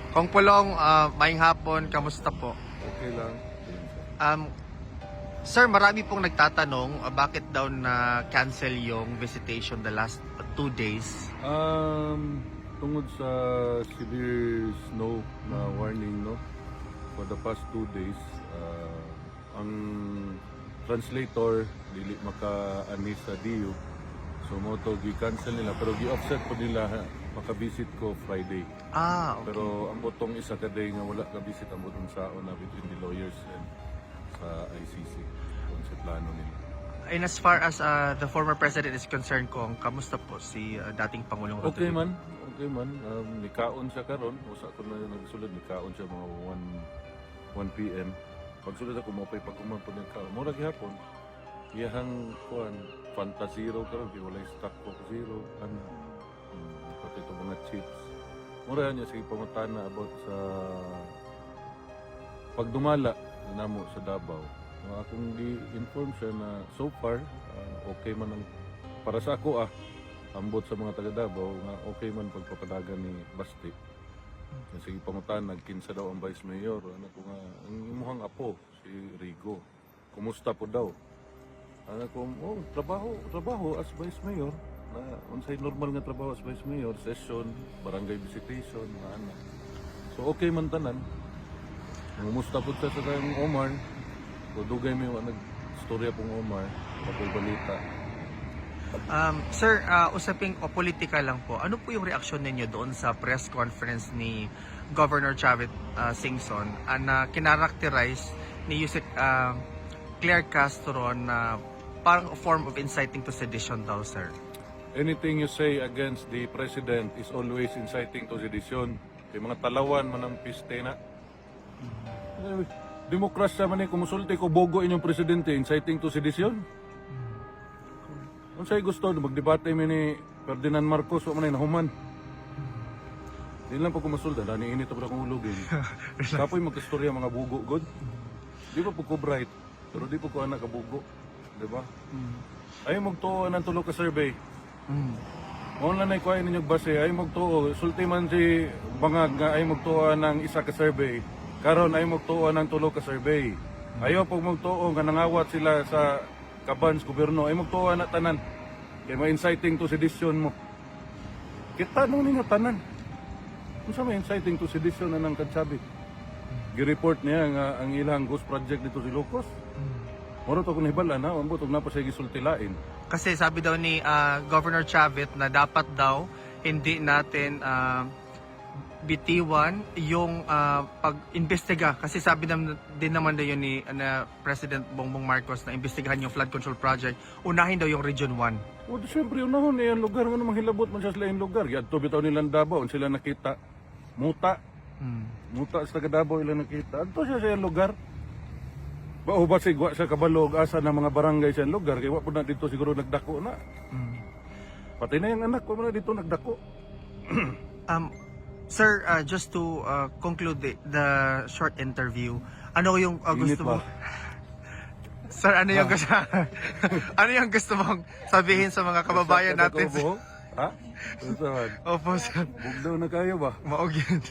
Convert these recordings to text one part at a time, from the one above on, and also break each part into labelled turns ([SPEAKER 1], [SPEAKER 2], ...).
[SPEAKER 1] Kong Pulong, maayong hapon, kamusta po?
[SPEAKER 2] Okay lang.
[SPEAKER 1] Um, Sir, marami pong nagtatanong bakit daw na cancel yung visitation the last 2 days.
[SPEAKER 2] Tungod sa severe snow na warning, no, for the past 2 days, ang translator dili maka-ani sa DU. So mo to gi-cancel nila pero gi-offset po nila maka-visit ko Friday.
[SPEAKER 1] Okay.
[SPEAKER 2] Pero ang botong isa ka day nga wala ka visit ang botong saon na between the lawyers and sa ICC kung sa plano nila.
[SPEAKER 1] And as far as the former president is concerned, Kong, kamusta po si dating Pangulong
[SPEAKER 2] Okay
[SPEAKER 1] Rodrigo?
[SPEAKER 2] man. Nikaon siya karon. Usa ko na nagsulod, nikaon siya mga 1 p.m. Pagsulod ako, mapay pagkuman po nagkaon. Mura gihapon, iyahang kuan, Fanta Zero karon, kaya walay stock Coke Zero, pati ito mga chips. Mura niya sige pangutana about sa pagdumala na namo sa Davao. Akong di-inform siya na so far, okay man ang, para sa ako ambot sa mga taga Davao nga okay man pagpapadagan ni Basti. Sige pangutan, nagkinsa daw ang Vice Mayor. Anak ko nga, ang imuhang apo, si Rigo. Kumusta po daw? Anak ko, trabaho as Vice Mayor. Unsay normal nga trabaho as Vice Mayor, session, barangay visitation, mga anak. So okay man tanan. Kumusta po siya sa kayong Omar. Dugay may nag-storya pong Omar, kapag balita.
[SPEAKER 1] Sir, usaping politika lang po. Ano po yung reaksyon ninyo doon sa press conference ni Governor Chavit Singson na kinarakterize ni Yusek Claire Castro na parang form of inciting to sedition daw, sir?
[SPEAKER 2] Anything you say against the President is always inciting to sedition. Kaya mga talawan man ang piste na. Demokrasya man kumusulti ko bogo inyong Presidente, inciting to sedition. Kung sa'yo gusto, magdebate mo ni Ferdinand Marcos, o man ay nahuman. Di lang po kumasulta, dani init ako akong ulogin. Kapoy magkastorya mga bugo, god. Di ba po ko bright, pero di po ko anak kabugo. Di ba? Ayaw magtuo ng tulog ka survey. Online ay kuhain ninyong base, ayaw magtuo. Sulti man si Bangag nga ayaw magtuo ng isa ka survey. Karon ayaw magtuo ng tulog ka survey. Ayaw po magtuo nga nangawat sila sa Kabans, gobyerno, ay magtuwa na tanan. Kaya ma-inciting to sedition mo. Kita nung ninyo tanan. Kung sa ma-inciting to sedition na ng Kadsabi. Gi-report niya nga ang ilang ghost project dito si Locos. Moro to kung hibala na, ang butog na pa siya gisultilain.
[SPEAKER 1] Kasi sabi daw ni Governor Chavit na dapat daw hindi natin bitiwan yung pag-imbestiga. Kasi sabi din naman daw yun ni President Bongbong Marcos na imbestigahan yung flood control project. Unahin daw yung Region 1.
[SPEAKER 2] O, siyempre, unahon eh, ang lugar nga namang hilabot man siya sila yung lugar. Yan, bitaw nilang Davao, sila nakita. Muta. Muta sa taga Davao ilang nakita. Ito siya sa yung lugar. Ba o ba sigwa sa kabalog, asa ng mga barangay sa yung lugar. Kaya po na dito siguro nagdako na. Pati na yung anak ko na dito nagdako.
[SPEAKER 1] Sir, just to conclude the short interview, ano yung gusto mo? Sir, ano yung gusto? Ano yung gusto mong sabihin sa mga kababayan natin?
[SPEAKER 2] Ha?
[SPEAKER 1] Opo, sir.
[SPEAKER 2] Bugdaw na kayo ba?
[SPEAKER 1] Maugyan.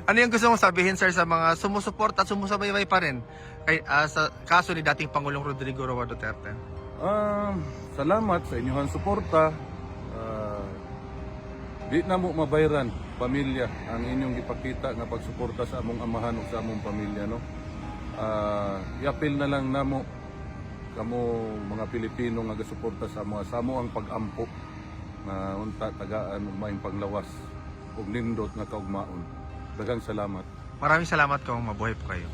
[SPEAKER 1] Ano yung gusto mong sabihin, sir, sa mga sumusuporta at sumusubaybay pa rin sa kaso ni dating Pangulong Rodrigo Roa Duterte?
[SPEAKER 2] Salamat sa inyong suporta. Di na mo mabayran pamilya ang inyong ipakita nga pagsuporta sa among amahan o sa among pamilya, no. Iapil na lang namo kamo mga Pilipino nga gasuporta sa amo ang pag-ampo na unta tagaan ug maayong panglawas ug nindot nga kaugmaon. Daghang salamat.
[SPEAKER 1] Maraming salamat kung mabuhay po kayo.